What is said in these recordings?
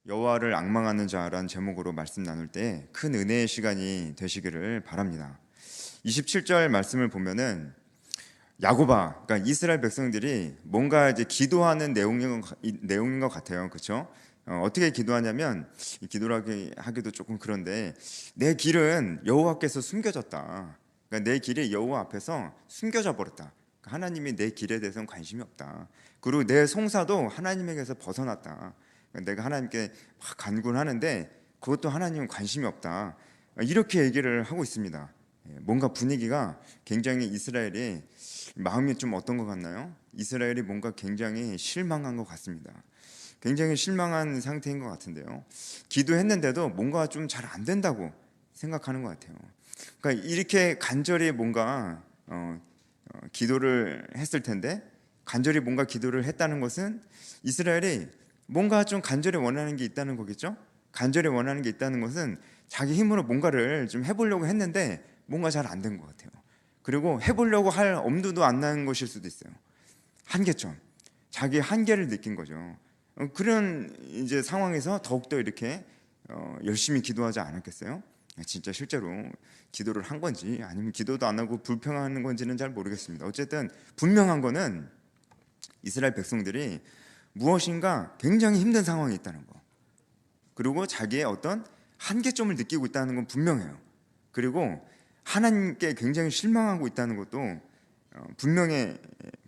여호와를 앙망하는 자라는 제목으로 말씀 나눌 때 큰 은혜의 시간이 되시기를 바랍니다. 27절 말씀을 보면은 야고바, 그러니까 이스라엘 백성들이 뭔가 이제 기도하는 내용인 것 같아요. 그렇죠? 어떻게 기도하냐면, 기도를 하기도 조금 그런데, 내 길은 여호와께서 숨겨졌다. 그러니까 내 길이 여호와 앞에서 숨겨져 버렸다. 그러니까 하나님이 내 길에 대해서는 관심이 없다. 그리고 내 송사도 하나님에게서 벗어났다. 그러니까 내가 하나님께 막 간구하는데 그것도 하나님은 관심이 없다. 이렇게 얘기를 하고 있습니다. 뭔가 분위기가 굉장히 이스라엘이 마음이 좀 어떤 것 같나요? 이스라엘이 뭔가 굉장히 실망한 것 같습니다. 굉장히 실망한 상태인 것 같은데요. 기도했는데도 뭔가 좀 잘 안 된다고 생각하는 것 같아요. 그러니까 이렇게 간절히 뭔가 기도를 했을 텐데, 간절히 뭔가 기도를 했다는 것은 이스라엘이 뭔가 좀 간절히 원하는 게 있다는 거겠죠? 간절히 원하는 게 있다는 것은 자기 힘으로 뭔가를 좀 해보려고 했는데 뭔가 잘 안 된 것 같아요. 그리고 해보려고 할 엄두도 안 나는 것일 수도 있어요. 한계점, 자기 한계를 느낀 거죠. 그런 이제 상황에서 더욱더 이렇게 열심히 기도하지 않았겠어요? 진짜 실제로 기도를 한 건지 아니면 기도도 안 하고 불평하는 건지는 잘 모르겠습니다. 어쨌든 분명한 거는 이스라엘 백성들이 무엇인가 굉장히 힘든 상황이 있다는 거, 그리고 자기의 어떤 한계점을 느끼고 있다는 건 분명해요. 그리고 하나님께 굉장히 실망하고 있다는 것도 분명해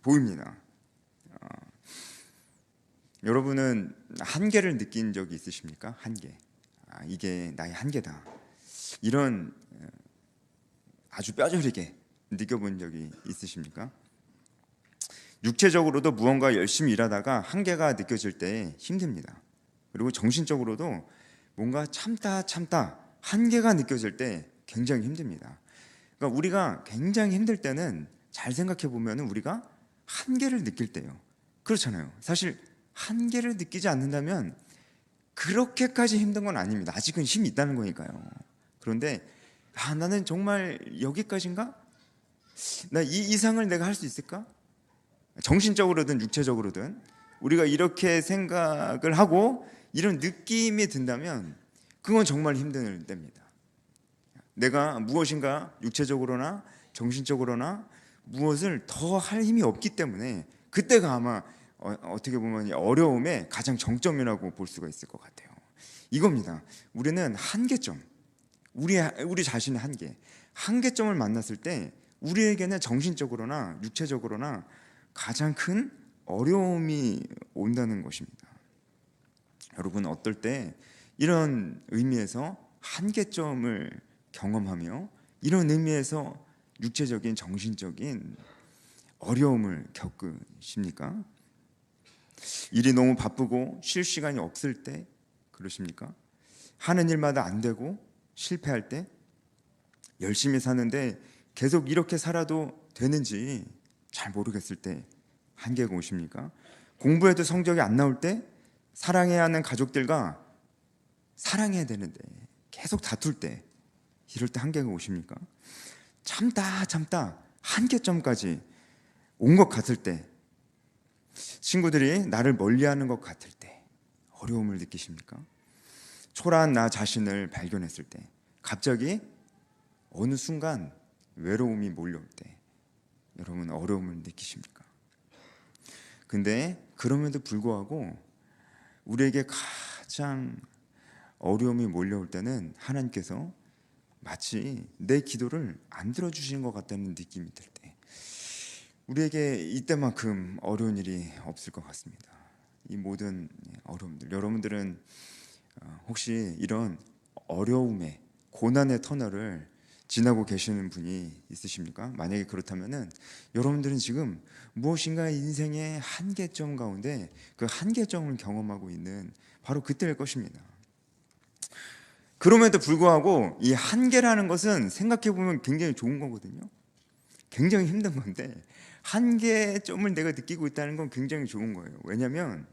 보입니다. 여러분은 한계를 느낀 적이 있으십니까? 한계. 이게 나의 한계다. 이런 아주 뼈저리게 느껴본 적이 있으십니까? 육체적으로도 무언가 열심히 일하다가 한계가 느껴질 때 힘듭니다. 그리고 정신적으로도 뭔가 참다 한계가 느껴질 때 굉장히 힘듭니다. 그러니까 우리가 굉장히 힘들 때는 잘 생각해 보면 우리가 한계를 느낄 때요. 그렇잖아요. 사실 한계를 느끼지 않는다면 그렇게까지 힘든 건 아닙니다. 아직은 힘이 있다는 거니까요. 그런데 나는 정말 여기까지인가? 나 이 이상을 내가 할 수 있을까? 정신적으로든 육체적으로든 우리가 이렇게 생각을 하고 이런 느낌이 든다면 그건 정말 힘든 때입니다. 내가 무엇인가 육체적으로나 정신적으로나 무엇을 더 할 힘이 없기 때문에 그때가 아마 어떻게 보면 어려움의 가장 정점이라고 볼 수가 있을 것 같아요. 이겁니다. 우리는 한계점, 우리 자신의 한계점을 만났을 때 우리에게는 정신적으로나 육체적으로나 가장 큰 어려움이 온다는 것입니다. 여러분, 어떨 때 이런 의미에서 한계점을 경험하며 이런 의미에서 육체적인 정신적인 어려움을 겪으십니까? 일이 너무 바쁘고 쉴 시간이 없을 때 그러십니까? 하는 일마다 안 되고 실패할 때, 열심히 사는데 계속 이렇게 살아도 되는지 잘 모르겠을 때 한계가 오십니까? 공부해도 성적이 안 나올 때, 사랑해야 하는 가족들과 사랑해야 되는데 계속 다툴 때, 이럴 때 한계가 오십니까? 참다 한계점까지 온 것 같을 때, 친구들이 나를 멀리하는 것 같을 때 어려움을 느끼십니까? 초라한 나 자신을 발견했을 때, 갑자기 어느 순간 외로움이 몰려올 때 여러분 어려움을 느끼십니까? 근데 그럼에도 불구하고 우리에게 가장 어려움이 몰려올 때는 하나님께서 마치 내 기도를 안 들어주시는 것 같다는 느낌이 들 때, 우리에게 이때만큼 어려운 일이 없을 것 같습니다. 이 모든 어려움들, 여러분들은 혹시 이런 어려움의 고난의 터널을 지나고 계시는 분이 있으십니까? 만약에 그렇다면은 여러분들은 지금 무엇인가 인생의 한계점 가운데 그 한계점을 경험하고 있는 바로 그때일 것입니다. 그럼에도 불구하고 이 한계라는 것은 생각해 보면 굉장히 좋은 거거든요. 굉장히 힘든 건데 한계점을 내가 느끼고 있다는 건 굉장히 좋은 거예요. 왜냐하면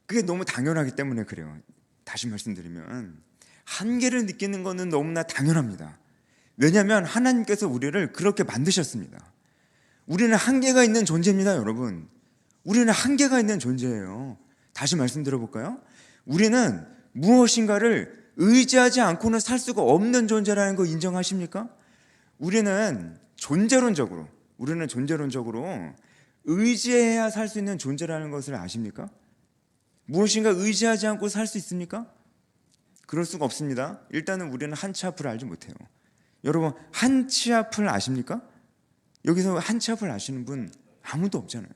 그게 너무 당연하기 때문에 그래요. 다시 말씀드리면 한계를 느끼는 것은 너무나 당연합니다. 왜냐하면 하나님께서 우리를 그렇게 만드셨습니다. 우리는 한계가 있는 존재입니다, 여러분. 우리는 한계가 있는 존재예요. 다시 말씀드려볼까요? 우리는 무엇인가를 의지하지 않고는 살 수가 없는 존재라는 거 인정하십니까? 우리는 존재론적으로 의지해야 살 수 있는 존재라는 것을 아십니까? 무엇인가 의지하지 않고 살 수 있습니까? 그럴 수가 없습니다. 일단은 우리는 한치 앞을 알지 못해요. 여러분, 한치 앞을 아십니까? 여기서 한치 앞을 아시는 분 아무도 없잖아요.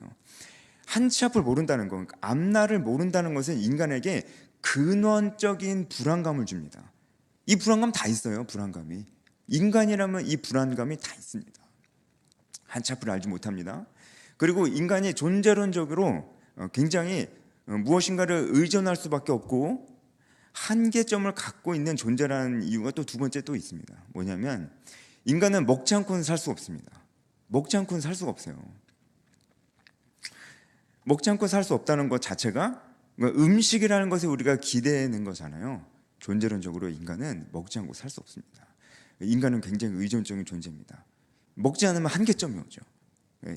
한치 앞을 모른다는 건, 앞날을 모른다는 것은 인간에게 근원적인 불안감을 줍니다. 이 불안감 다 있어요. 불안감이. 인간이라면 이 불안감이 다 있습니다. 한치 앞을 알지 못합니다. 그리고 인간이 존재론적으로 굉장히 무엇인가를 의존할 수밖에 없고 한계점을 갖고 있는 존재라는 이유가 또 두 번째 또 있습니다. 뭐냐면 인간은 먹지 않고는 살 수 없습니다. 먹지 않고는 살 수가 없어요. 먹지 않고 살 수 없다는 것 자체가 음식이라는 것에 우리가 기대는 거잖아요. 존재론적으로 인간은 먹지 않고 살 수 없습니다. 인간은 굉장히 의존적인 존재입니다. 먹지 않으면 한계점이 오죠.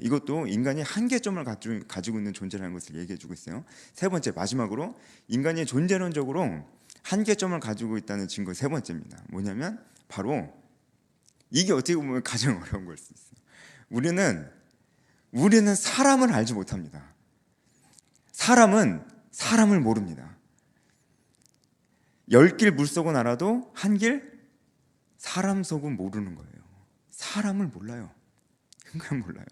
이것도 인간이 한계점을 가지고 있는 존재라는 것을 얘기해 주고 있어요. 세 번째, 마지막으로 인간이 존재론적으로 한계점을 가지고 있다는 증거 세 번째입니다. 뭐냐면 바로 이게 어떻게 보면 가장 어려운 걸 수 있어요. 우리는 사람을 알지 못합니다. 사람은 사람을 모릅니다. 10길 물속은 알아도 한 길 사람 속은 모르는 거예요. 사람을 몰라요. 그냥 몰라요.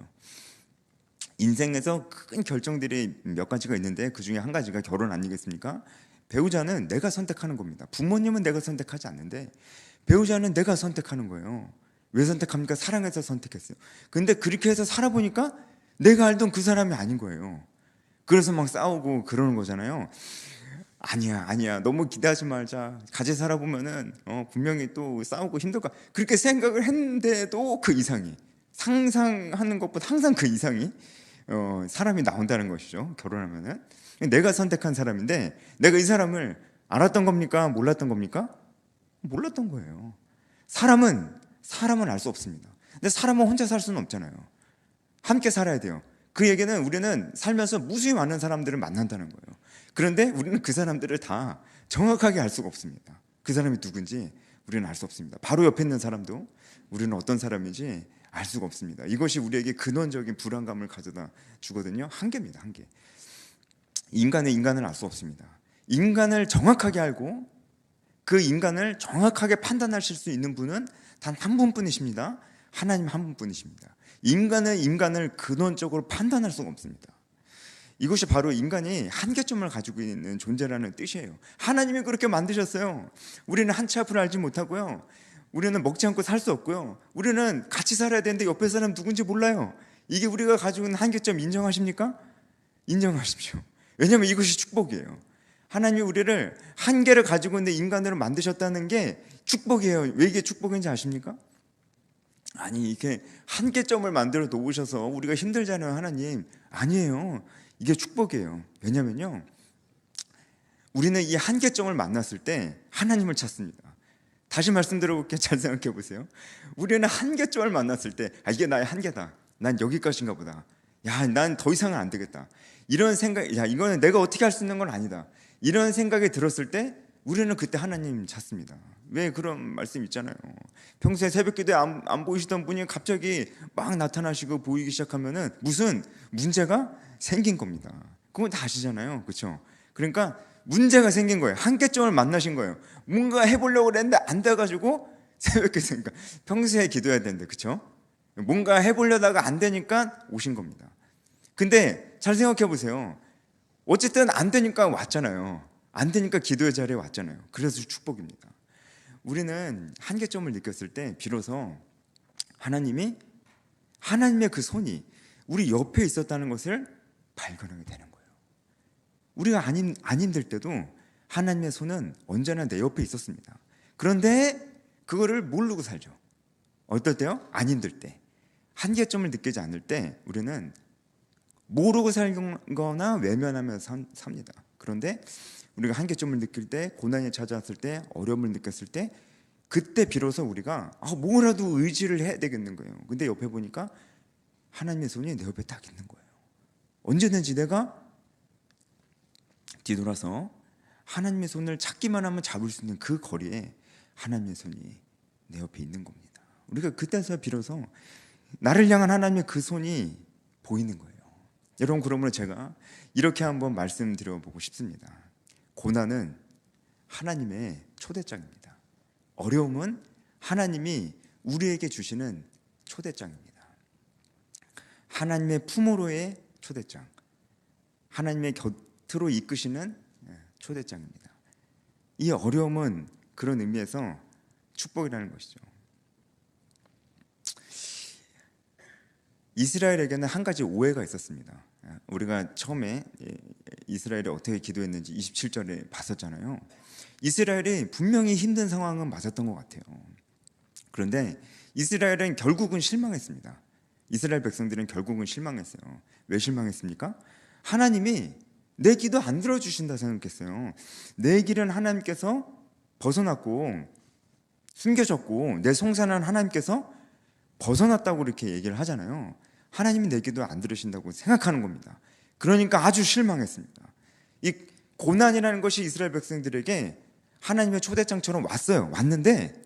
인생에서 큰 결정들이 몇 가지가 있는데 그 중에 한 가지가 결혼 아니겠습니까? 배우자는 내가 선택하는 겁니다. 부모님은 내가 선택하지 않는데 배우자는 내가 선택하는 거예요. 왜 선택합니까? 사랑해서 선택했어요. 근데 그렇게 해서 살아보니까 내가 알던 그 사람이 아닌 거예요. 그래서 막 싸우고 그러는 거잖아요. 아니야 너무 기대하지 말자. 같이 살아보면은 분명히 또 싸우고 힘들 거야. 그렇게 생각을 했는데도 그 이상이, 상상하는 것보다 항상 그 이상이 사람이 나온다는 것이죠. 결혼하면은 내가 선택한 사람인데 내가 이 사람을 알았던 겁니까? 몰랐던 겁니까? 몰랐던 거예요. 사람은 알 수 없습니다. 근데 사람은 혼자 살 수는 없잖아요. 함께 살아야 돼요. 그 얘기는 우리는 살면서 무수히 많은 사람들을 만난다는 거예요. 그런데 우리는 그 사람들을 다 정확하게 알 수가 없습니다. 그 사람이 누군지 우리는 알 수 없습니다. 바로 옆에 있는 사람도 우리는 어떤 사람인지 알 수가 없습니다. 이것이 우리에게 근원적인 불안감을 가져다 주거든요. 한계입니다. 한계. 인간을 알 수 없습니다. 인간을 정확하게 알고 그 인간을 정확하게 판단하실 수 있는 분은 단 한 분뿐이십니다. 하나님 한 분뿐이십니다. 인간을 근원적으로 판단할 수가 없습니다. 이것이 바로 인간이 한계점을 가지고 있는 존재라는 뜻이에요. 하나님이 그렇게 만드셨어요. 우리는 한치 앞을 알지 못하고요. 우리는 먹지 않고 살 수 없고요. 우리는 같이 살아야 되는데 옆에 사람 누군지 몰라요. 이게 우리가 가지고 있는 한계점 인정하십니까? 인정하십시오. 왜냐하면 이것이 축복이에요. 하나님이 우리를 한계를 가지고 있는 인간으로 만드셨다는 게 축복이에요. 왜 이게 축복인지 아십니까? 아니, 이렇게 한계점을 만들어 놓으셔서 우리가 힘들잖아요. 하나님, 아니에요. 이게 축복이에요. 왜냐면요, 우리는 이 한계점을 만났을 때 하나님을 찾습니다. 다시 말씀드려볼게요. 잘 생각해 보세요. 우리는 한계점을 만났을 때 이게 나의 한계다. 난 여기까지인가 보다. 난 더 이상은 안 되겠다. 이런 생각, 이거는 내가 어떻게 할 수 있는 건 아니다. 이런 생각이 들었을 때 우리는 그때 하나님 찾습니다. 왜 그런 말씀 있잖아요. 평소에 새벽 기도에 안 보이시던 분이 갑자기 막 나타나시고 보이기 시작하면은 무슨 문제가 생긴 겁니다. 그건 다 아시잖아요. 그렇죠? 그러니까 문제가 생긴 거예요. 한계점을 만나신 거예요. 뭔가 해보려고 그랬는데 안 돼가지고 새벽 기도니까 평소에 기도해야 되는데, 그렇죠? 뭔가 해보려다가 안 되니까 오신 겁니다. 근데 잘 생각해 보세요. 어쨌든 안 되니까 왔잖아요. 안 되니까 기도의 자리에 왔잖아요. 그래서 축복입니다. 우리는 한계점을 느꼈을 때 비로소 하나님의 그 손이 우리 옆에 있었다는 것을 발견하게 되는 거예요. 우리가 안 힘들 때도 하나님의 손은 언제나 내 옆에 있었습니다. 그런데 그거를 모르고 살죠. 어떨 때요? 안 힘들 때. 한계점을 느끼지 않을 때 우리는 모르고 살거나 외면하면서 삽니다. 그런데 우리가 한계점을 느낄 때, 고난이 찾아왔을 때, 어려움을 느꼈을 때, 그때 비로소 우리가 뭐라도 의지를 해야 되겠는 거예요. 근데 옆에 보니까 하나님의 손이 내 옆에 딱 있는 거예요. 언제든지 내가 뒤돌아서 하나님의 손을 찾기만 하면 잡을 수 있는 그 거리에 하나님의 손이 내 옆에 있는 겁니다. 우리가 그때서 비로소 나를 향한 하나님의 그 손이 보이는 거예요. 여러분, 그러므로 제가 이렇게 한번 말씀드려보고 싶습니다. 고난은 하나님의 초대장입니다. 어려움은 하나님이 우리에게 주시는 초대장입니다. 하나님의 품으로의 초대장, 하나님의 곁으로 이끄시는 초대장입니다. 이 어려움은 그런 의미에서 축복이라는 것이죠. 이스라엘에게는 한 가지 오해가 있었습니다. 우리가 처음에 이스라엘이 어떻게 기도했는지 27절에 봤었잖아요. 이스라엘이 분명히 힘든 상황은 맞았던 것 같아요. 그런데 이스라엘은 결국은 실망했습니다. 이스라엘 백성들은 결국은 실망했어요. 왜 실망했습니까? 하나님이 내 기도 안 들어주신다 생각했어요. 내 길은 하나님께서 벗어났고 숨겨졌고 내 송사는 하나님께서 벗어났다고 이렇게 얘기를 하잖아요. 하나님이 내 기도 안 들으신다고 생각하는 겁니다. 그러니까 아주 실망했습니다. 이 고난이라는 것이 이스라엘 백성들에게 하나님의 초대장처럼 왔는데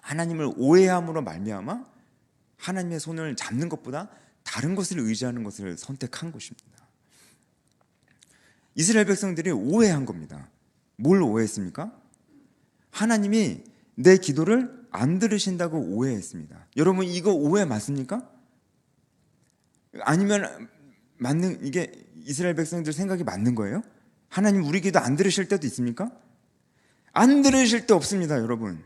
하나님을 오해함으로 말미암아 하나님의 손을 잡는 것보다 다른 것을 의지하는 것을 선택한 것입니다. 이스라엘 백성들이 오해한 겁니다. 뭘 오해했습니까? 하나님이 내 기도를 안 들으신다고 오해했습니다. 여러분, 이거 오해 맞습니까? 아니면 이게 이스라엘 백성들 생각이 맞는 거예요? 하나님 우리 기도 안 들으실 때도 있습니까? 안 들으실 때 없습니다, 여러분.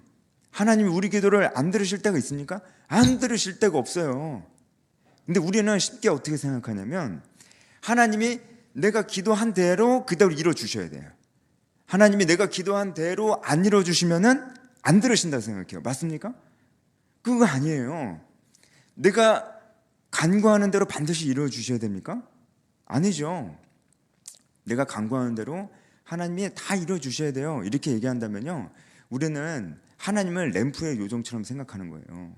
하나님이 우리 기도를 안 들으실 때가 있습니까? 안 들으실 때가 없어요. 근데 우리는 쉽게 어떻게 생각하냐면 하나님이 내가 기도한 대로 그대로 이루어주셔야 돼요. 하나님이 내가 기도한 대로 안 이루어주시면은 안 들으신다 생각해요. 맞습니까? 그거 아니에요. 내가 간구하는 대로 반드시 이루어주셔야 됩니까? 아니죠. 내가 간구하는 대로 하나님이 다 이루어주셔야 돼요. 이렇게 얘기한다면요, 우리는 하나님을 램프의 요정처럼 생각하는 거예요.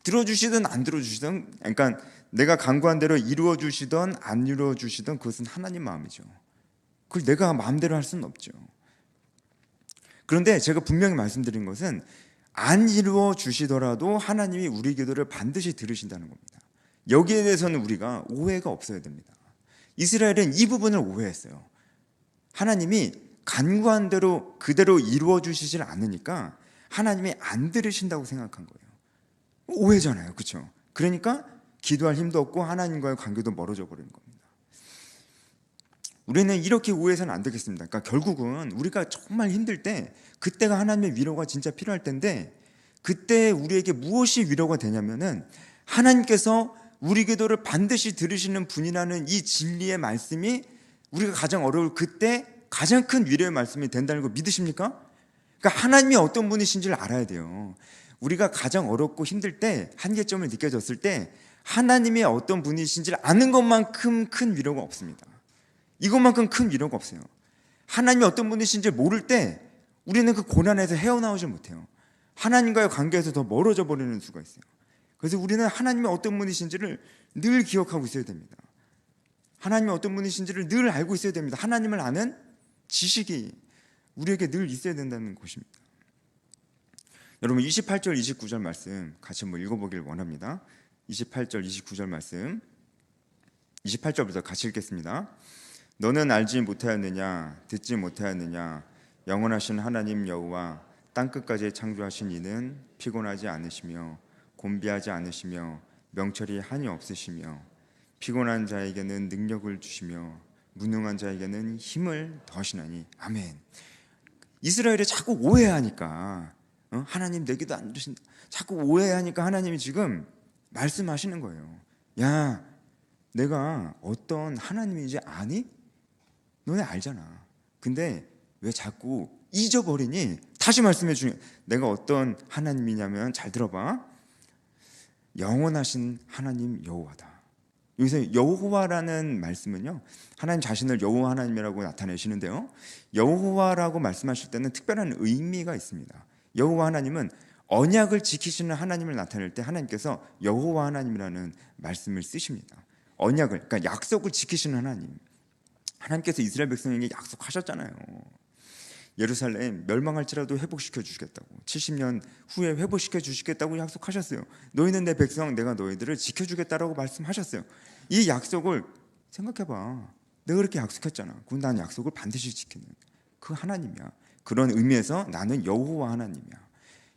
들어주시든 안 들어주시든, 그러니까 내가 간구한 대로 이루어주시든 안 이루어주시든 그것은 하나님 마음이죠. 그걸 내가 마음대로 할 수는 없죠. 그런데 제가 분명히 말씀드린 것은 안 이루어주시더라도 하나님이 우리 기도를 반드시 들으신다는 겁니다. 여기에 대해서는 우리가 오해가 없어야 됩니다. 이스라엘은 이 부분을 오해했어요. 하나님이 간구한 대로 그대로 이루어주시질 않으니까 하나님이 안 들으신다고 생각한 거예요. 오해잖아요, 그렇죠? 그러니까 기도할 힘도 없고 하나님과의 관계도 멀어져 버리는 겁니다. 우리는 이렇게 오해해서는 안 되겠습니다. 그러니까 결국은 우리가 정말 힘들 때, 그때가 하나님의 위로가 진짜 필요할 때인데, 그때 우리에게 무엇이 위로가 되냐면은 하나님께서 우리 기도를 반드시 들으시는 분이라는 이 진리의 말씀이 우리가 가장 어려울 그때 가장 큰 위로의 말씀이 된다는 거 믿으십니까? 그러니까 하나님이 어떤 분이신지를 알아야 돼요. 우리가 가장 어렵고 힘들 때, 한계점을 느껴졌을 때 하나님이 어떤 분이신지를 아는 것만큼 큰 위로가 없습니다. 이것만큼 큰 위로가 없어요. 하나님이 어떤 분이신지 모를 때 우리는 그 고난에서 헤어나오지 못해요. 하나님과의 관계에서 더 멀어져 버리는 수가 있어요. 그래서 우리는 하나님이 어떤 분이신지를 늘 기억하고 있어야 됩니다. 하나님이 어떤 분이신지를 늘 알고 있어야 됩니다. 하나님을 아는 지식이 우리에게 늘 있어야 된다는 것입니다. 여러분, 28절 29절 말씀 같이 한번 읽어보길 원합니다. 28절 29절 말씀, 28절부터 같이 읽겠습니다. 너는 알지 못하였느냐, 듣지 못하였느냐, 영원하신 하나님 여호와 땅끝까지 창조하신 이는 피곤하지 않으시며 곤비하지 않으시며 명철이 한이 없으시며 피곤한 자에게는 능력을 주시며 무능한 자에게는 힘을 더하시나니. 아멘. 이스라엘이 자꾸 오해하니까 하나님 내 기도 안 들으신다, 자꾸 오해하니까 하나님이 지금 말씀하시는 거예요. 야, 내가 어떤 하나님인지 아니? 너네 알잖아. 근데 왜 자꾸 잊어버리니? 다시 말씀해 주니. 내가 어떤 하나님이냐면 잘 들어봐. 영원하신 하나님 여호와다. 여기서 여호와라는 말씀은요, 하나님 자신을 여호와 하나님이라고 나타내시는데요, 여호와라고 말씀하실 때는 특별한 의미가 있습니다. 여호와 하나님은 언약을 지키시는 하나님을 나타낼 때 하나님께서 여호와 하나님이라는 말씀을 쓰십니다. 언약을, 그러니까 약속을 지키시는 하나님. 하나님께서 이스라엘 백성에게 약속하셨잖아요. 예루살렘 멸망할지라도 회복시켜 주시겠다고, 70년 후에 회복시켜 주시겠다고 약속하셨어요. 너희는 내 백성, 내가 너희들을 지켜주겠다라고 말씀하셨어요. 이 약속을 생각해봐. 내가 그렇게 약속했잖아. 그럼 난 약속을 반드시 지키는 그 하나님이야. 그런 의미에서 나는 여호와 하나님이야.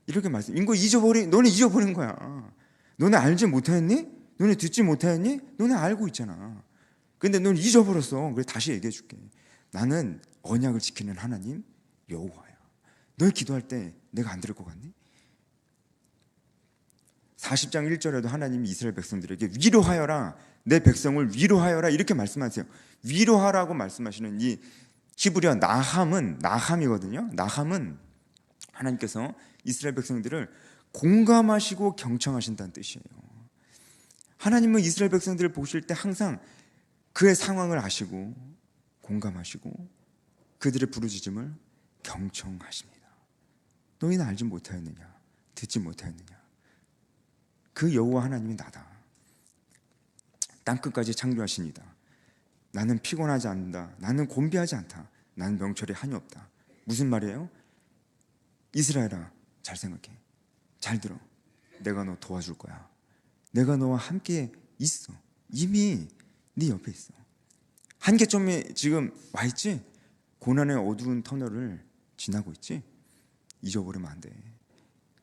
이렇게 말씀. 이거 너네 잊어버린 거야. 너네 알지 못했니? 너네 듣지 못했니? 너네 알고 있잖아. 근데 너는 잊어버렸어. 그래서 다시 얘기해 줄게. 나는 언약을 지키는 하나님 여호와야. 널 기도할 때 내가 안 들을 것 같니? 40장 1절에도 하나님이 이스라엘 백성들에게 위로하여라, 내 백성을 위로하여라 이렇게 말씀하세요. 위로하라고 말씀하시는 이 히브리어 나함이거든요. 나함은 하나님께서 이스라엘 백성들을 공감하시고 경청하신다는 뜻이에요. 하나님은 이스라엘 백성들을 보실 때 항상 그의 상황을 아시고 공감하시고 그들의 부르짖음을 경청하십니다. 너희는 알지 못하였느냐? 듣지 못하였느냐? 그 여호와 하나님이 나다. 땅끝까지 창조하십니다. 나는 피곤하지 않는다. 나는 곤비하지 않다. 나는 명철에 한이 없다. 무슨 말이에요? 이스라엘아, 잘 생각해. 잘 들어. 내가 너 도와줄 거야. 내가 너와 함께 있어. 이미 네 옆에 있어. 한계점에 지금 와 있지? 고난의 어두운 터널을 지나고 있지? 잊어버리면 안 돼.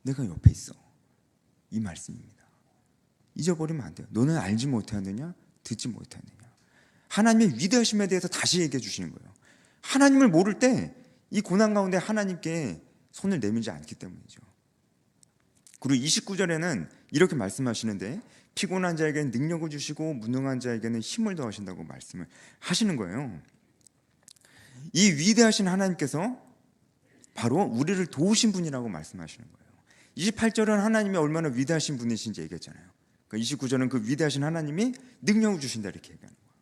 내가 옆에 있어. 이 말씀입니다. 잊어버리면 안 돼요. 너는 알지 못하느냐? 듣지 못하느냐? 하나님의 위대하심에 대해서 다시 얘기해 주시는 거예요. 하나님을 모를 때 이 고난 가운데 하나님께 손을 내밀지 않기 때문이죠. 그리고 29절에는 이렇게 말씀하시는데, 피곤한 자에게는 능력을 주시고 무능한 자에게는 힘을 더하신다고 말씀을 하시는 거예요. 이 위대하신 하나님께서 바로 우리를 도우신 분이라고 말씀하시는 거예요. 28절은 하나님이 얼마나 위대하신 분이신지 얘기했잖아요. 29절은 그 위대하신 하나님이 능력을 주신다 이렇게 얘기하는 거예요.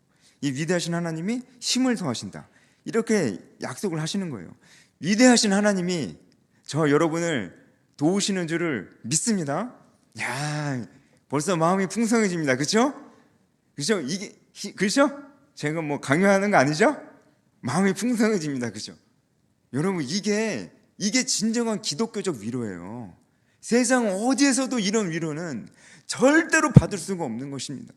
이 위대하신 하나님이 힘을 더하신다 이렇게 약속을 하시는 거예요. 위대하신 하나님이 저 여러분을 도우시는 줄을 믿습니다. 야, 벌써 마음이 풍성해집니다. 그렇죠? 그렇죠? 그렇죠? 제가 뭐 강요하는 거 아니죠? 마음이 풍성해집니다. 그렇죠? 여러분, 이게 진정한 기독교적 위로예요. 세상 어디에서도 이런 위로는 절대로 받을 수가 없는 것입니다.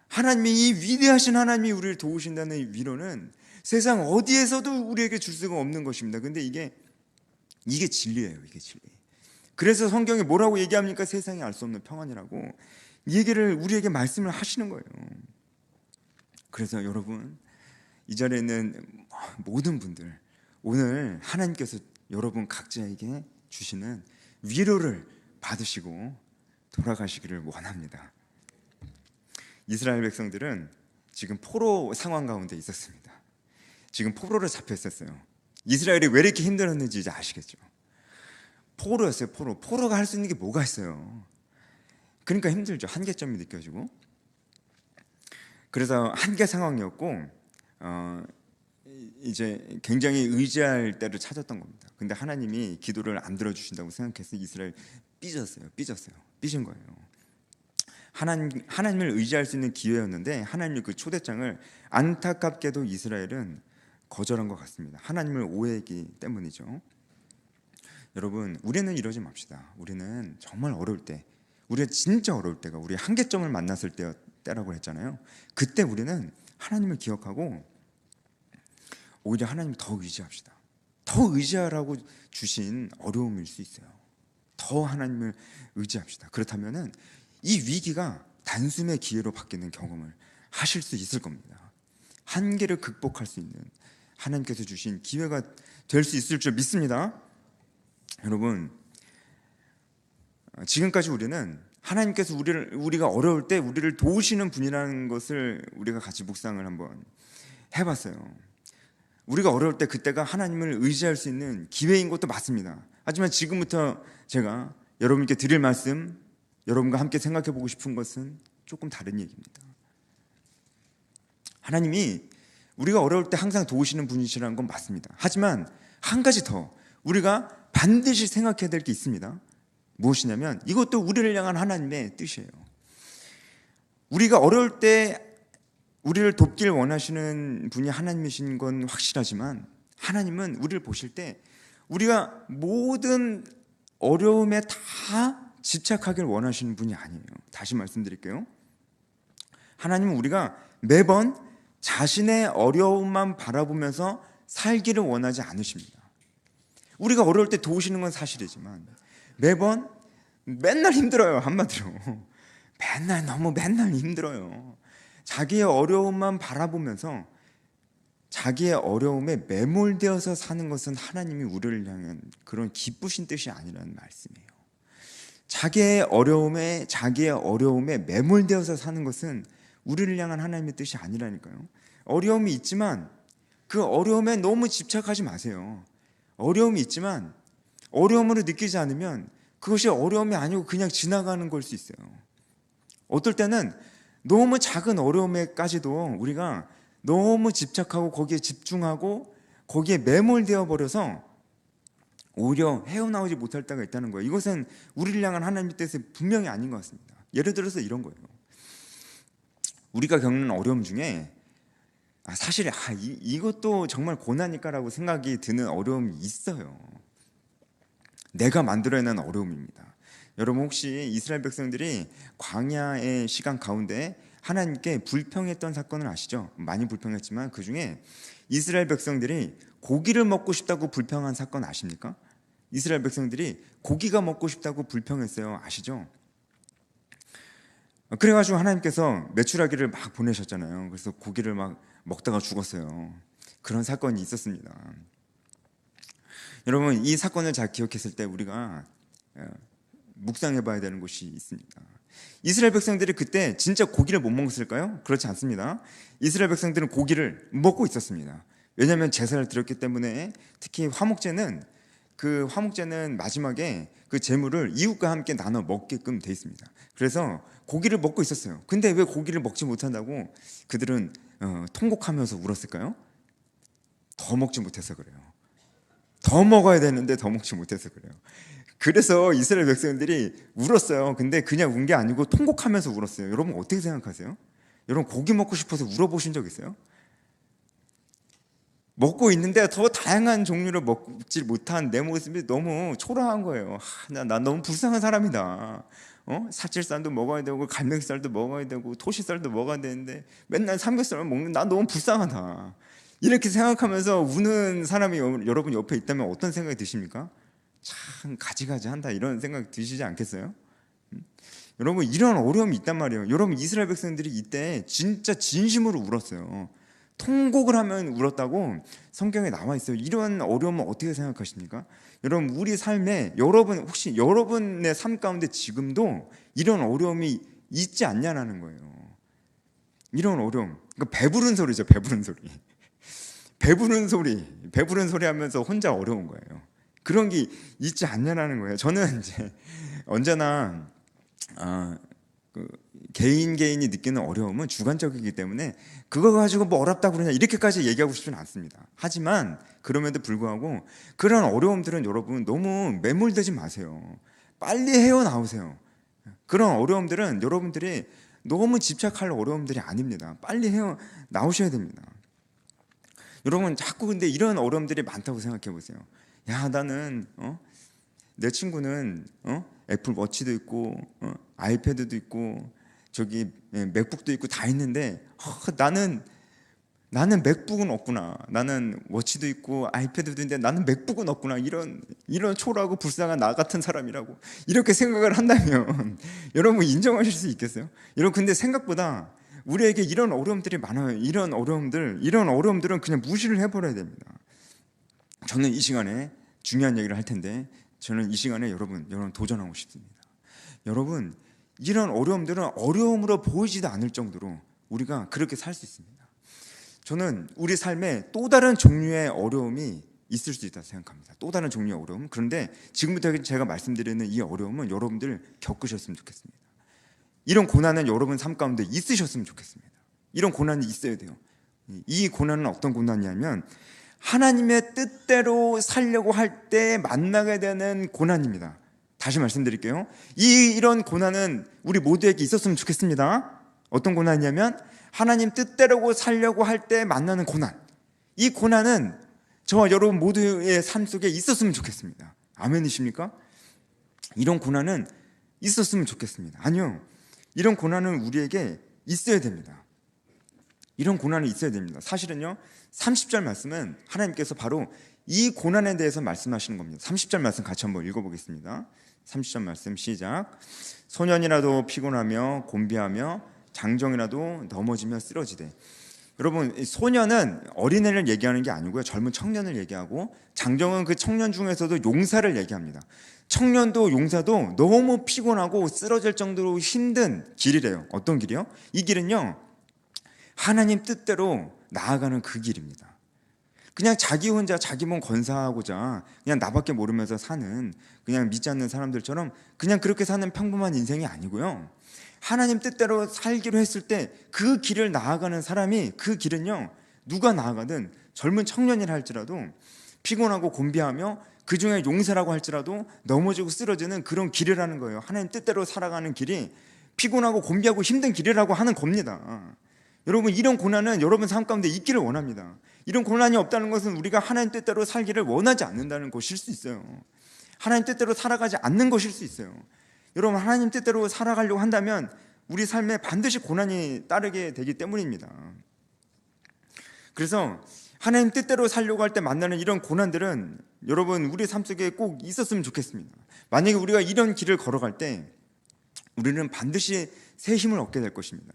하나님이, 이 위대하신 하나님이 우리를 도우신다는 이 위로는 세상 어디에서도 우리에게 줄 수가 없는 것입니다. 근데 이게 진리예요. 이게 진리. 그래서 성경에 뭐라고 얘기합니까? 세상이 알 수 없는 평안이라고 이 얘기를 우리에게 말씀을 하시는 거예요. 그래서 여러분, 이 자리에 있는 모든 분들, 오늘 하나님께서 여러분 각자에게 주시는 위로를 받으시고 돌아가시기를 원합니다. 이스라엘 백성들은 지금 포로 상황 가운데 있었습니다. 지금 포로로 잡혀 있었어요. 이스라엘이 왜 이렇게 힘들었는지 이제 아시겠죠? 포로였어요. 포로가 할 수 있는 게 뭐가 있어요? 그러니까 힘들죠. 한계점이 느껴지고. 그래서 한계 상황이었고 이제 굉장히 의지할 때를 찾았던 겁니다. 근데 하나님이 기도를 안 들어주신다고 생각해서 이스라엘 삐진 거예요. 하나님을 의지할 수 있는 기회였는데 하나님의 그 초대장을 안타깝게도 이스라엘은 거절한 것 같습니다. 하나님을 오해했기 때문이죠. 여러분, 우리는 이러지 맙시다. 우리는 정말 어려울 때, 우리가 진짜 어려울 때가 우리 한계점을 만났을 때라고 했잖아요. 그때 우리는 하나님을 기억하고 오히려 하나님을 더 의지합시다. 더 의지하라고 주신 어려움일 수 있어요. 더 하나님을 의지합시다. 그렇다면은 이 위기가 단숨의 기회로 바뀌는 경험을 하실 수 있을 겁니다. 한계를 극복할 수 있는 하나님께서 주신 기회가 될 수 있을 줄 믿습니다. 여러분, 지금까지 우리는 하나님께서 우리가 어려울 때 우리를 도우시는 분이라는 것을 우리가 같이 묵상을 한번 해봤어요. 우리가 어려울 때 그때가 하나님을 의지할 수 있는 기회인 것도 맞습니다. 하지만 지금부터 제가 여러분께 드릴 말씀, 여러분과 함께 생각해 보고 싶은 것은 조금 다른 얘기입니다. 하나님이 우리가 어려울 때 항상 도우시는 분이시라는 건 맞습니다. 하지만 한 가지 더 우리가 반드시 생각해야 될 게 있습니다. 무엇이냐면 이것도 우리를 향한 하나님의 뜻이에요. 우리가 어려울 때 우리를 돕길 원하시는 분이 하나님이신 건 확실하지만 하나님은 우리를 보실 때 우리가 모든 어려움에 다 집착하길 원하시는 분이 아니에요. 다시 말씀드릴게요. 하나님은 우리가 매번 자신의 어려움만 바라보면서 살기를 원하지 않으십니다. 우리가 어려울 때 도우시는 건 사실이지만 매번 맨날 힘들어요. 한마디로 맨날 힘들어요. 자기의 어려움만 바라보면서 자기의 어려움에 매몰되어서 사는 것은 하나님이 우리를 향한 그런 기쁘신 뜻이 아니라는 말씀이에요. 자기의 어려움에 매몰되어서 사는 것은 우리를 향한 하나님의 뜻이 아니라니까요. 어려움이 있지만 그 어려움에 너무 집착하지 마세요. 어려움이 있지만 어려움으로 느끼지 않으면 그것이 어려움이 아니고 그냥 지나가는 걸 수 있어요. 어떨 때는 너무 작은 어려움에까지도 우리가 너무 집착하고 거기에 집중하고 거기에 매몰되어 버려서 오히려 헤어나오지 못할 때가 있다는 거예요. 이것은 우리를 향한 하나님의 뜻이 분명히 아닌 것 같습니다. 예를 들어서 이런 거예요. 우리가 겪는 어려움 중에 사실 이것도 정말 고난일까라고 생각이 드는 어려움이 있어요. 내가 만들어낸 어려움입니다. 여러분 혹시 이스라엘 백성들이 광야의 시간 가운데 하나님께 불평했던 사건을 아시죠? 많이 불평했지만 그 중에 이스라엘 백성들이 고기를 먹고 싶다고 불평한 사건 아십니까? 이스라엘 백성들이 고기가 먹고 싶다고 불평했어요. 아시죠? 그래가지고 하나님께서 메추라기를 막 보내셨잖아요. 그래서 고기를 막 먹다가 죽었어요. 그런 사건이 있었습니다. 여러분 이 사건을 잘 기억했을 때 우리가 묵상해 봐야 되는 것이 있습니다. 이스라엘 백성들이 그때 진짜 고기를 못 먹었을까요? 그렇지 않습니다. 이스라엘 백성들은 고기를 먹고 있었습니다. 왜냐하면 제사를 드렸기 때문에. 특히 화목제는 마지막에 그 제물을 이웃과 함께 나눠 먹게끔 돼 있습니다. 그래서 고기를 먹고 있었어요. 근데 왜 고기를 먹지 못한다고 그들은 통곡하면서 울었을까요? 더 먹지 못해서 그래요. 더 먹어야 되는데 더 먹지 못해서 그래요. 그래서 이스라엘 백성들이 울었어요. 근데 그냥 운 게 아니고 통곡하면서 울었어요. 여러분 어떻게 생각하세요? 여러분 고기 먹고 싶어서 울어보신 적 있어요? 먹고 있는데 더 다양한 종류를 먹지 못한 내 모습이 너무 초라한 거예요. 나 너무 불쌍한 사람이다. 사칠살도 먹어야 되고 갈매기살도 먹어야 되고 토시살도 먹어야 되는데 맨날 삼겹살만 먹는 나 너무 불쌍하다. 이렇게 생각하면서 우는 사람이 여러분 옆에 있다면 어떤 생각이 드십니까? 참 가지가지한다 이런 생각 드시지 않겠어요? 여러분 이런 어려움이 있단 말이에요. 여러분 이스라엘 백성들이 이때 진짜 진심으로 울었어요. 통곡을 하면 울었다고 성경에 나와 있어요. 이런 어려움은 어떻게 생각하십니까? 여러분 우리 삶에 혹시 여러분의 삶 가운데 지금도 이런 어려움이 있지 않냐라는 거예요. 이런 어려움. 그러니까 배부른 소리죠. 배부른 소리 하면서 혼자 어려운 거예요. 그런 게 있지 않냐라는 거예요. 저는 이제 언제나 개인이 느끼는 어려움은 주관적이기 때문에 그거 가지고 뭐 어렵다고 그러냐 이렇게까지 얘기하고 싶지는 않습니다. 하지만 그럼에도 불구하고 그런 어려움들은 여러분 너무 매몰되지 마세요. 빨리 헤어나오세요. 그런 어려움들은 여러분들이 너무 집착할 어려움들이 아닙니다. 빨리 헤어나오셔야 됩니다. 여러분 자꾸 근데 이런 어려움들이 많다고 생각해 보세요. 야 나는 내 친구는 애플 워치도 있고 아이패드도 있고 저기 맥북도 있고 다 있는데 나는 맥북은 없구나. 나는 워치도 있고 아이패드도 있는데 나는 맥북은 없구나. 이런 초라하고 불쌍한 나 같은 사람이라고 이렇게 생각을 한다면 여러분 인정하실 수 있겠어요? 여러분 근데 생각보다 우리에게 이런 어려움들이 많아요. 이런 어려움들은 그냥 무시를 해버려야 됩니다. 저는 이 시간에 중요한 얘기를 할 텐데 저는 이 시간에 여러분 도전하고 싶습니다. 여러분 이런 어려움들은 어려움으로 보이지도 않을 정도로 우리가 그렇게 살 수 있습니다. 저는 우리 삶에 또 다른 종류의 어려움이 있을 수 있다고 생각합니다. 또 다른 종류의 어려움. 그런데 지금부터 제가 말씀드리는 이 어려움은 여러분들 겪으셨으면 좋겠습니다. 이런 고난은 여러분 삶 가운데 있으셨으면 좋겠습니다. 이런 고난이 있어야 돼요. 이 고난은 어떤 고난이냐면 하나님의 뜻대로 살려고 할 때 만나게 되는 고난입니다. 다시 말씀드릴게요. 이런 고난은 우리 모두에게 있었으면 좋겠습니다. 어떤 고난이냐면 하나님 뜻대로 살려고 할 때 만나는 고난, 이 고난은 저와 여러분 모두의 삶 속에 있었으면 좋겠습니다. 아멘이십니까? 이런 고난은 있었으면 좋겠습니다. 아니요, 이런 고난은 우리에게 있어야 됩니다. 이런 고난이 있어야 됩니다. 사실은요, 30절 말씀은 하나님께서 바로 이 고난에 대해서 말씀하시는 겁니다. 30절 말씀 같이 한번 읽어보겠습니다. 30절 말씀 시작. 소년이라도 피곤하며 곤비하며 장정이라도 넘어지며 쓰러지되. 여러분, 소년은 어린애를 얘기하는 게 아니고요, 젊은 청년을 얘기하고, 장정은 그 청년 중에서도 용사를 얘기합니다. 청년도 용사도 너무 피곤하고 쓰러질 정도로 힘든 길이래요. 어떤 길이요? 이 길은요, 하나님 뜻대로 나아가는 그 길입니다. 그냥 자기 혼자 자기 몸 건사하고자 그냥 나밖에 모르면서 사는, 그냥 믿지 않는 사람들처럼 그냥 그렇게 사는 평범한 인생이 아니고요, 하나님 뜻대로 살기로 했을 때 그 길을 나아가는 사람이, 그 길은요, 누가 나아가든 젊은 청년이라 할지라도 피곤하고 곤비하며 그 중에 용사라고 할지라도 넘어지고 쓰러지는 그런 길이라는 거예요. 하나님 뜻대로 살아가는 길이 피곤하고 곤비하고 힘든 길이라고 하는 겁니다. 여러분, 이런 고난은 여러분 삶 가운데 있기를 원합니다. 이런 고난이 없다는 것은 우리가 하나님 뜻대로 살기를 원하지 않는다는 것일 수 있어요. 하나님 뜻대로 살아가지 않는 것일 수 있어요. 여러분, 하나님 뜻대로 살아가려고 한다면 우리 삶에 반드시 고난이 따르게 되기 때문입니다. 그래서 하나님 뜻대로 살려고 할 때 만나는 이런 고난들은 여러분 우리 삶 속에 꼭 있었으면 좋겠습니다. 만약에 우리가 이런 길을 걸어갈 때 우리는 반드시 새 힘을 얻게 될 것입니다.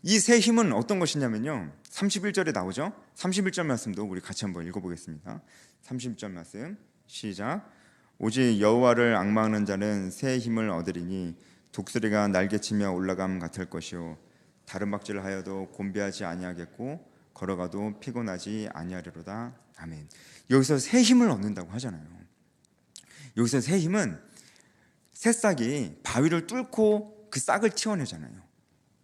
이 새 힘은 어떤 것이냐면요, 31절에 나오죠. 31절 말씀도 우리 같이 한번 읽어보겠습니다. 31절 말씀 시작. 오직 여호와를 앙망하는 자는 새 힘을 얻으리니 독수리가 날개치며 올라감 같을 것이요 다른 박질을 하여도 곤비하지 아니하겠고 걸어가도 피곤하지 아니하리로다. 아멘. 여기서 새 힘을 얻는다고 하잖아요. 여기서 새 힘은 새싹이 바위를 뚫고 그 싹을 틔워내잖아요.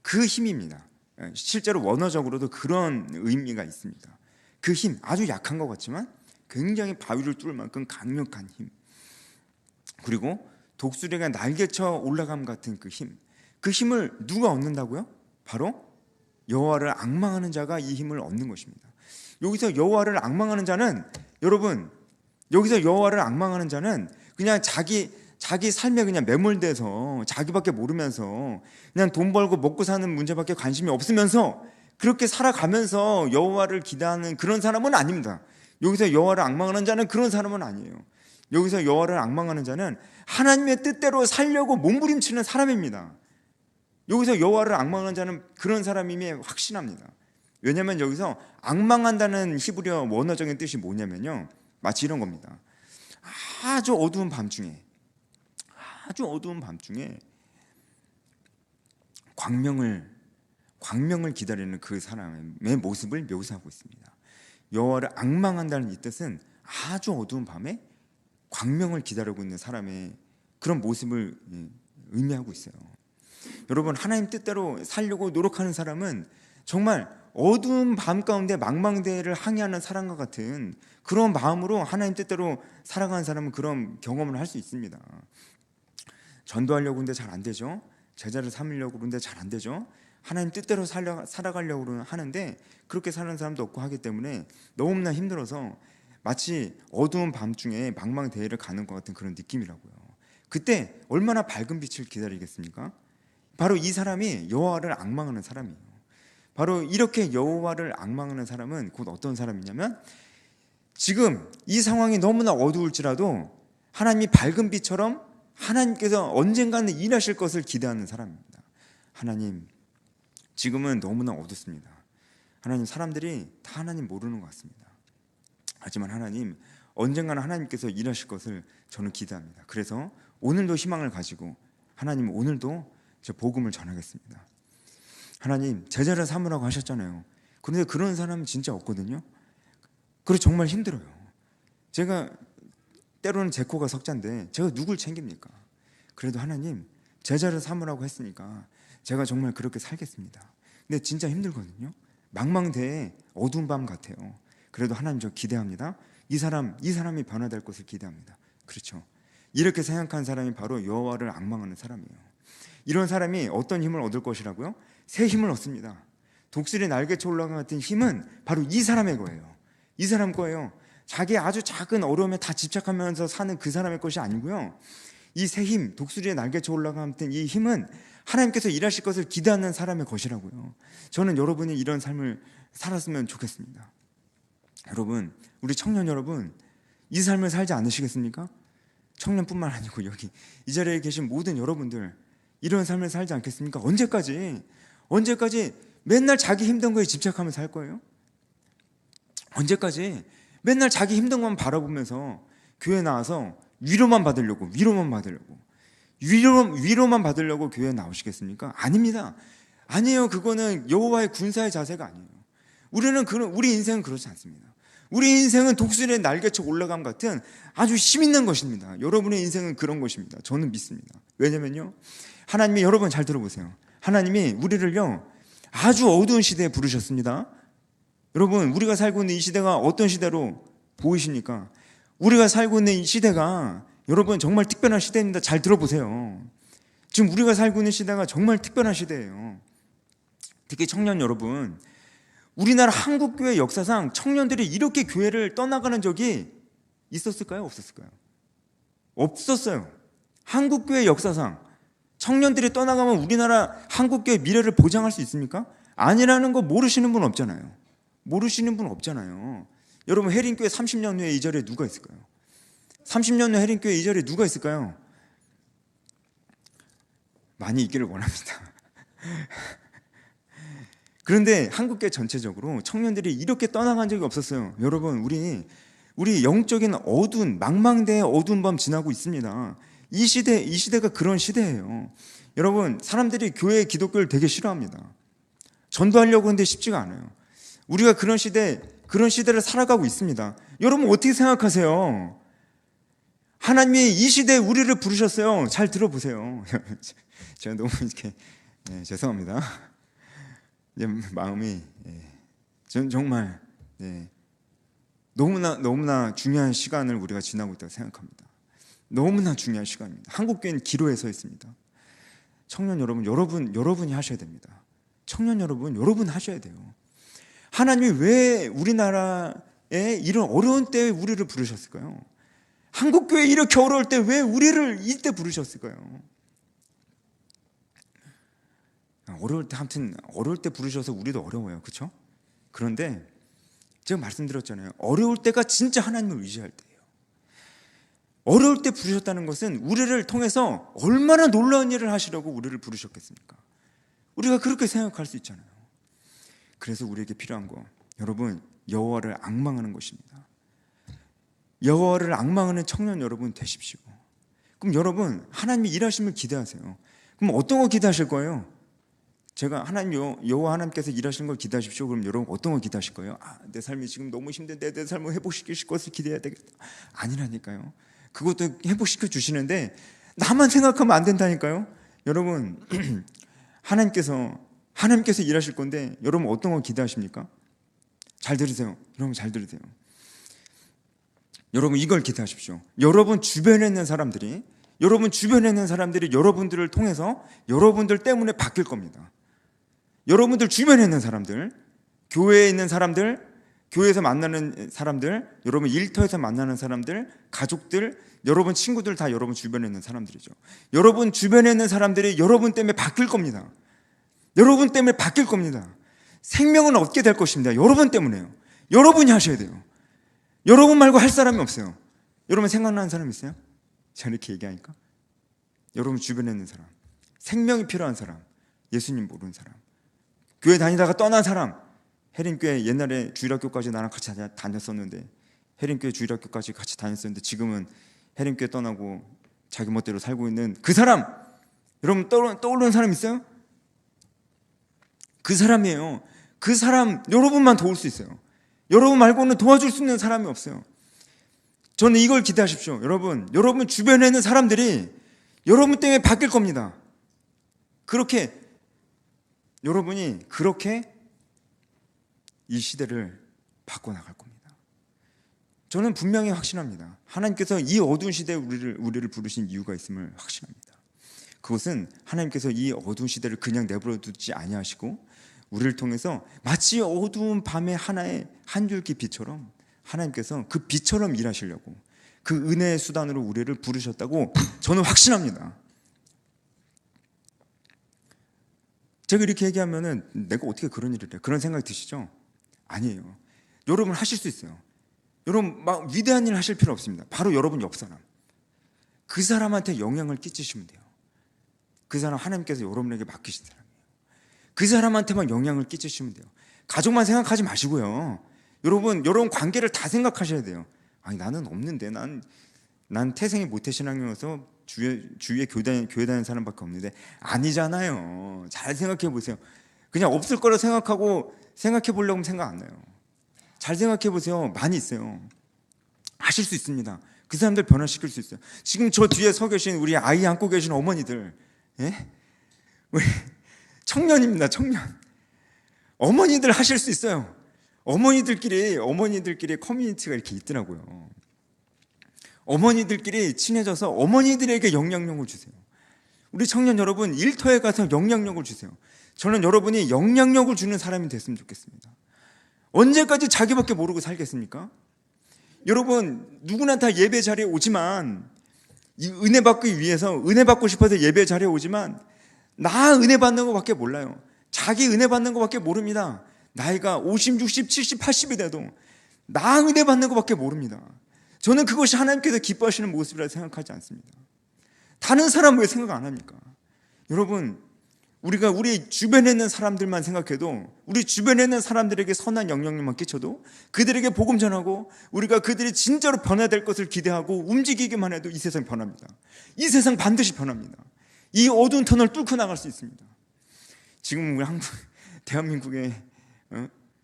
그 힘입니다. 실제로 원어적으로도 그런 의미가 있습니다. 그 힘, 아주 약한 것 같지만 굉장히 바위를 뚫을 만큼 강력한 힘, 그리고 독수리가 날개쳐 올라감 같은 그 힘, 그 힘을 누가 얻는다고요? 바로 여호와를 앙망하는 자가 이 힘을 얻는 것입니다. 여기서 여호와를 앙망하는 자는, 여러분, 여기서 여호와를 앙망하는 자는 그냥 자기 삶에 그냥 매몰돼서 자기밖에 모르면서 그냥 돈 벌고 먹고 사는 문제밖에 관심이 없으면서 그렇게 살아가면서 여호와를 기대하는 그런 사람은 아닙니다. 여기서 여호와를 앙망하는 자는 그런 사람은 아니에요. 여기서 여호와를 앙망하는 자는 하나님의 뜻대로 살려고 몸부림치는 사람입니다. 여기서 여호와를 앙망하는 자는 그런 사람임에 확신합니다. 왜냐하면 여기서 앙망한다는 히브리어 원어적인 뜻이 뭐냐면요, 마치 이런 겁니다. 아주 어두운 밤중에 광명을 기다리는 그 사람의 모습을 묘사하고 있습니다. 여호와를 앙망한다는 이 뜻은 아주 어두운 밤에 광명을 기다리고 있는 사람의 그런 모습을 의미하고 있어요. 여러분, 하나님 뜻대로 살려고 노력하는 사람은 정말 어두운 밤 가운데 망망대해를 항해하는 사람과 같은 그런 마음으로 하나님 뜻대로 살아가는 사람은 그런 경험을 할 수 있습니다. 전도하려고 하는데 잘 안 되죠. 제자를 삼으려고 그러는데 잘 안 되죠. 하나님 뜻대로 살아가려고 하는데 그렇게 사는 사람도 없고 하기 때문에 너무나 힘들어서 마치 어두운 밤중에 망망대해를 가는 것 같은 그런 느낌이라고요. 그때 얼마나 밝은 빛을 기다리겠습니까? 바로 이 사람이 여호와를 앙망하는 사람이에요. 바로 이렇게 여호와를 앙망하는 사람은 곧 어떤 사람이냐면, 지금 이 상황이 너무나 어두울지라도 하나님이 밝은 빛처럼 하나님께서 언젠가는 일하실 것을 기대하는 사람입니다. 하나님, 지금은 너무나 어둡습니다. 하나님, 사람들이 다 하나님 모르는 것 같습니다. 하지만 하나님, 언젠가는 하나님께서 일하실 것을 저는 기대합니다. 그래서 오늘도 희망을 가지고 하나님, 오늘도 제 복음을 전하겠습니다. 하나님, 제자를 삼으라고 하셨잖아요. 그런데 그런 사람은 진짜 없거든요. 그래서 정말 힘들어요. 제가 때로는 제 코가 석잔데 제가 누굴 챙깁니까? 그래도 하나님, 제자를 삼으라고 했으니까 제가 정말 그렇게 살겠습니다. 근데 진짜 힘들거든요. 망망대해 어두운 밤 같아요. 그래도 하나님, 저 기대합니다. 이 사람이 변화될 것을 기대합니다. 그렇죠. 이렇게 생각한 사람이 바로 여호와를 앙망하는 사람이에요. 이런 사람이 어떤 힘을 얻을 것이라고요? 새 힘을 얻습니다. 독수리 날개쳐 올라간 같은 힘은 바로 이 사람의 거예요. 이 사람 거예요. 자기 아주 작은 어려움에 다 집착하면서 사는 그 사람의 것이 아니고요. 이 새 힘, 독수리의 날개쳐 올라간 같은 이 힘은 하나님께서 일하실 것을 기대하는 사람의 것이라고요. 저는 여러분이 이런 삶을 살았으면 좋겠습니다. 여러분, 우리 청년 여러분, 이 삶을 살지 않으시겠습니까? 청년뿐만 아니고 여기 이 자리에 계신 모든 여러분들 이런 삶을 살지 않겠습니까? 언제까지 맨날 자기 힘든 거에 집착하면서 살 거예요? 언제까지 맨날 자기 힘든 것만 바라보면서 교회 나와서 위로만 받으려고 교회에 나오시겠습니까? 아닙니다. 아니에요. 그거는 여호와의 군사의 자세가 아니에요. 우리 인생은 그렇지 않습니다. 우리 인생은 독수리의 날개쳐 올라감 같은 아주 힘 있는 것입니다. 여러분의 인생은 그런 것입니다. 저는 믿습니다. 왜냐면요, 하나님이, 여러분 잘 들어보세요. 하나님이 우리를요 아주 어두운 시대에 부르셨습니다. 여러분, 우리가 살고 있는 이 시대가 어떤 시대로 보이십니까? 우리가 살고 있는 이 시대가 여러분 정말 특별한 시대입니다. 잘 들어보세요. 지금 우리가 살고 있는 시대가 정말 특별한 시대예요. 특히 청년 여러분, 우리나라 한국교회 역사상 청년들이 이렇게 교회를 떠나가는 적이 있었을까요? 없었을까요? 없었어요. 한국교회 역사상 청년들이 떠나가면 우리나라 한국교회 미래를 보장할 수 있습니까? 아니라는 거 모르시는 분 없잖아요. 여러분, 해림교회 30년 후에 이 자리에 누가 있을까요? 30년 후 해림교회 이 자리에 누가 있을까요? 많이 있기를 원합니다. 그런데 한국교회 전체적으로 청년들이 이렇게 떠나간 적이 없었어요. 여러분, 우리 영적인 어두운 망망대의 어두운 밤 지나고 있습니다. 이 시대가 그런 시대예요. 여러분, 사람들이 교회 기독교를 되게 싫어합니다. 전도하려고 하는데 쉽지가 않아요. 우리가 그런 시대를 살아가고 있습니다. 여러분 어떻게 생각하세요? 하나님이 이 시대에 우리를 부르셨어요. 잘 들어보세요. 제가 너무 이렇게 죄송합니다. 마음이 저는 정말 너무나 중요한 시간을 우리가 지나고 있다고 생각합니다. 너무나 중요한 시간입니다. 한국교회는 기로에 서 있습니다. 청년 여러분이 하셔야 됩니다. 청년 여러분 하셔야 돼요. 하나님이 왜 우리나라에 이런 어려운 때에 우리를 부르셨을까요? 한국교회 이렇게 어려울 때 왜 우리를 이때 부르셨을까요? 어려울 때 부르셔서 우리도 어려워요. 그렇죠? 그런데 제가 말씀드렸잖아요. 어려울 때가 진짜 하나님을 의지할 때예요. 어려울 때 부르셨다는 것은 우리를 통해서 얼마나 놀라운 일을 하시려고 우리를 부르셨겠습니까? 우리가 그렇게 생각할 수 있잖아요. 그래서 우리에게 필요한 거, 여러분, 여호와를 앙망하는 것입니다. 여호와를 앙망하는 청년 여러분 되십시오. 그럼 여러분, 하나님이 일하심을 기대하세요. 그럼 어떤 거 기대하실 거예요? 제가 여호와 하나님께서 일하시는 걸 기대하십시오. 그럼 여러분 어떤 거 기대하실 거예요? 내 삶이 지금 너무 힘든데 내 삶을 회복시키실 것을 기대해야 되겠다. 아니라니까요. 그것도 회복시켜 주시는데 나만 생각하면 안 된다니까요. 여러분, 하나님께서 일하실 건데 여러분 어떤 거 기대하십니까? 잘 들으세요. 여러분 잘 들으세요. 여러분 이걸 기대하십시오. 여러분 주변에 있는 사람들이 여러분들을 통해서 여러분들 때문에 바뀔 겁니다. 여러분들 주변에 있는 사람들, 교회에 있는 사람들, 교회에서 만나는 사람들, 여러분 일터에서 만나는 사람들, 가족들, 여러분 친구들 다 여러분 주변에 있는 사람들이죠. 여러분 주변에 있는 사람들이 여러분 때문에 바뀔 겁니다. 여러분 때문에 바뀔 겁니다. 생명은 얻게 될 것입니다. 여러분 때문에요. 여러분이 하셔야 돼요. 여러분 말고 할 사람이 없어요. 여러분 생각나는 사람 있어요? 제가 이렇게 얘기하니까 여러분 주변에 있는 사람, 생명이 필요한 사람, 예수님 모르는 사람, 교회 다니다가 떠난 사람, 해림교회 옛날에 주일학교까지 나랑 같이 다녔었는데 해림교회 주일학교까지 같이 다녔었는데 지금은 해림교회 떠나고 자기 멋대로 살고 있는 그 사람, 여러분 떠오르는 사람 있어요? 그 사람이에요. 그 사람 여러분만 도울 수 있어요. 여러분 말고는 도와줄 수 있는 사람이 없어요. 저는 이걸 기대하십시오. 여러분 주변에 있는 사람들이 여러분 때문에 바뀔 겁니다. 여러분이 그렇게 이 시대를 바꿔나갈 겁니다. 저는 분명히 확신합니다. 하나님께서 이 어두운 시대에 우리를 부르신 이유가 있음을 확신합니다. 그것은 하나님께서 이 어두운 시대를 그냥 내버려 두지 아니하시고 우리를 통해서 마치 어두운 밤의 하나의 한 줄기 빛처럼 하나님께서 그 빛처럼 일하시려고 그 은혜의 수단으로 우리를 부르셨다고 저는 확신합니다. 제가 이렇게 얘기하면은 내가 어떻게 그런 일을 해? 그런 생각이 드시죠? 아니에요. 여러분 하실 수 있어요. 여러분 막 위대한 일 하실 필요 없습니다. 바로 여러분 옆 사람, 그 사람한테 영향을 끼치시면 돼요. 그 사람 하나님께서 여러분에게 맡기신 사람이에요. 그 사람한테만 영향을 끼치시면 돼요. 가족만 생각하지 마시고요. 여러분 관계를 다 생각하셔야 돼요. 아니 나는 없는데 난 태생이 모태신앙이어서 주위에 교회 다니는 사람밖에 없는데 아니잖아요. 잘 생각해 보세요. 그냥 없을 거라 생각하고 생각해 보려고 하면 생각 안 나요. 잘 생각해 보세요. 많이 있어요. 하실 수 있습니다. 그 사람들 변화시킬 수 있어요. 지금 저 뒤에 서 계신 우리 아이 안고 계신 어머니들, 예? 우리 청년입니다. 청년. 어머니들 하실 수 있어요. 어머니들끼리 커뮤니티가 이렇게 있더라고요. 어머니들끼리 친해져서 어머니들에게 영향력을 주세요. 우리 청년 여러분 일터에 가서 영향력을 주세요. 저는 여러분이 영향력을 주는 사람이 됐으면 좋겠습니다. 언제까지 자기밖에 모르고 살겠습니까? 여러분 누구나 다 예배 자리에 오지만 이 은혜 받기 위해서 은혜 받고 싶어서 예배 자리에 오지만 나 은혜 받는 것밖에 몰라요. 자기 은혜 받는 것밖에 모릅니다. 나이가 50, 60, 70, 80이 돼도 나 은혜 받는 것밖에 모릅니다. 저는 그것이 하나님께서 기뻐하시는 모습이라 생각하지 않습니다. 다른 사람 왜 생각 안 합니까? 여러분 우리가 우리 주변에 있는 사람들만 생각해도 우리 주변에 있는 사람들에게 선한 영향력만 끼쳐도 그들에게 복음 전하고 우리가 그들이 진짜로 변화될 것을 기대하고 움직이기만 해도 이 세상 변합니다. 이 세상 반드시 변합니다. 이 어두운 터널 뚫고 나갈 수 있습니다. 지금 우리 대한민국에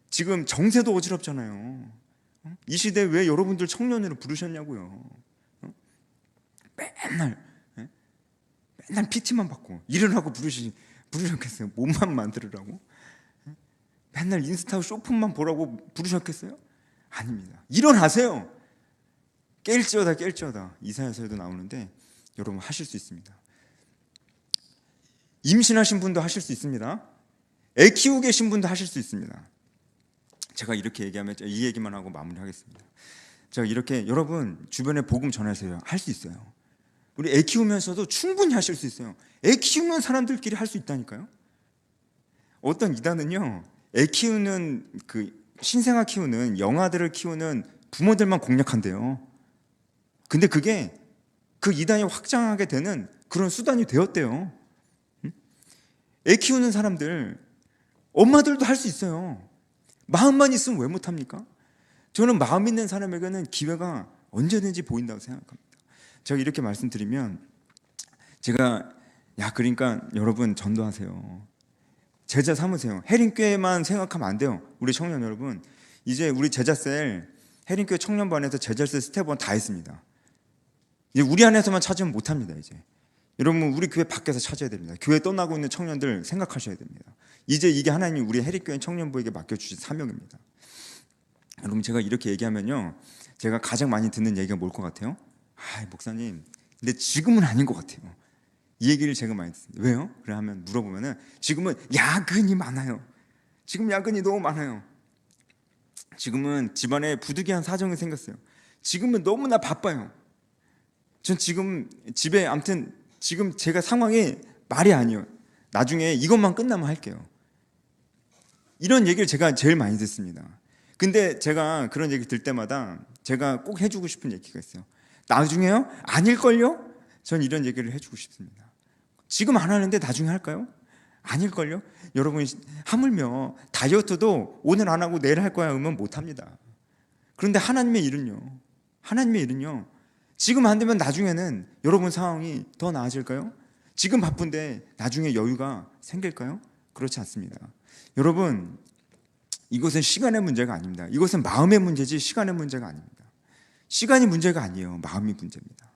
지금 정세도 어지럽잖아요. 이 시대에 왜 여러분들 청년으로 부르셨냐고요. 맨날 PT만 받고 일을 하고 부르셨겠어요? 몸만 만들으라고? 맨날 인스타 쇼폼만 보라고 부르셨겠어요? 아닙니다. 일어나세요. 깰지어다. 이사야서에도 나오는데 여러분 하실 수 있습니다. 임신하신 분도 하실 수 있습니다. 애 키우고 계신 분도 하실 수 있습니다. 제가 이렇게 얘기하면 이 얘기만 하고 마무리하겠습니다. 제가 이렇게 여러분 주변에 복음 전하세요. 할 수 있어요. 우리 애 키우면서도 충분히 하실 수 있어요. 애 키우는 사람들끼리 할 수 있다니까요. 어떤 이단은요, 애 키우는 신생아 키우는 영아들을 키우는 부모들만 공략한대요. 근데 그게 그 이단이 확장하게 되는 그런 수단이 되었대요. 애 키우는 사람들 엄마들도 할 수 있어요. 마음만 있으면 왜 못합니까? 저는 마음 있는 사람에게는 기회가 언제든지 보인다고 생각합니다. 제가 이렇게 말씀드리면 그러니까 여러분 전도하세요. 제자 삼으세요. 해림교회만 생각하면 안 돼요. 우리 청년 여러분 이제 우리 제자셀 해림교회 청년반에서 제자셀 스텝 1 다 했습니다. 이제 우리 안에서만 찾으면 못합니다. 이제 여러분 우리 교회 밖에서 찾아야 됩니다. 교회 떠나고 있는 청년들 생각하셔야 됩니다. 이제 이게 하나님이 우리 해림교회 청년부에게 맡겨주신 사명입니다. 여러분 제가 이렇게 얘기하면요, 제가 가장 많이 듣는 얘기가 뭘 것 같아요? 목사님 근데 지금은 아닌 것 같아요. 이 얘기를 제가 많이 듣습니다. 왜요? 그래 하면 물어보면은 지금은 야근이 많아요. 지금 야근이 너무 많아요. 지금은 집안에 부득이한 사정이 생겼어요. 지금은 너무나 바빠요. 전 지금 집에 아무튼 지금 제가 상황이 말이 아니에요. 나중에 이것만 끝나면 할게요. 이런 얘기를 제가 제일 많이 듣습니다. 근데 제가 그런 얘기 들 때마다 제가 꼭 해주고 싶은 얘기가 있어요. 나중에요? 아닐걸요? 전 이런 얘기를 해주고 싶습니다. 지금 안 하는데 나중에 할까요? 아닐걸요? 여러분 하물며 다이어트도 오늘 안 하고 내일 할 거야 하면 못합니다. 그런데 하나님의 일은요 지금 안 되면 나중에는 여러분 상황이 더 나아질까요? 지금 바쁜데 나중에 여유가 생길까요? 그렇지 않습니다. 여러분 이것은 시간의 문제가 아닙니다. 이것은 마음의 문제지 시간의 문제가 아닙니다. 시간이 문제가 아니에요. 마음이 문제입니다.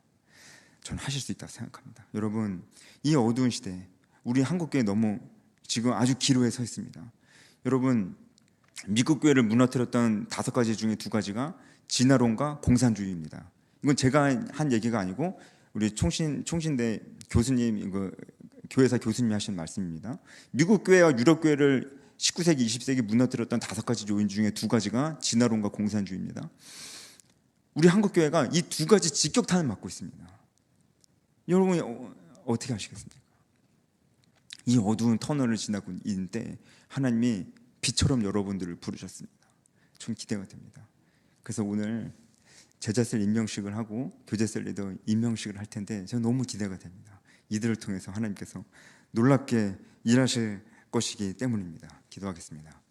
저는 하실 수 있다고 생각합니다. 여러분 이 어두운 시대 우리 한국교회 너무 지금 아주 기로에 서 있습니다. 여러분 미국 교회를 무너뜨렸던 5가지 중에 2가지가 진화론과 공산주의입니다. 이건 제가 한 얘기가 아니고 우리 총신대 교수님 교회사 교수님이 하신 말씀입니다. 미국 교회와 유럽 교회를 19세기, 20세기 무너뜨렸던 5가지 요인 중에 2가지가 진화론과 공산주의입니다. 우리 한국교회가 이 2가지 직격탄을 맞고 있습니다. 여러분이 어떻게 하시겠습니까? 이 어두운 터널을 지나고 있는 때 하나님이 빛처럼 여러분들을 부르셨습니다. 전 기대가 됩니다. 그래서 오늘 제자셀 임명식을 하고 교제셀 리더 임명식을 할 텐데 저는 너무 기대가 됩니다. 이들을 통해서 하나님께서 놀랍게 일하실 것이기 때문입니다. 기도하겠습니다.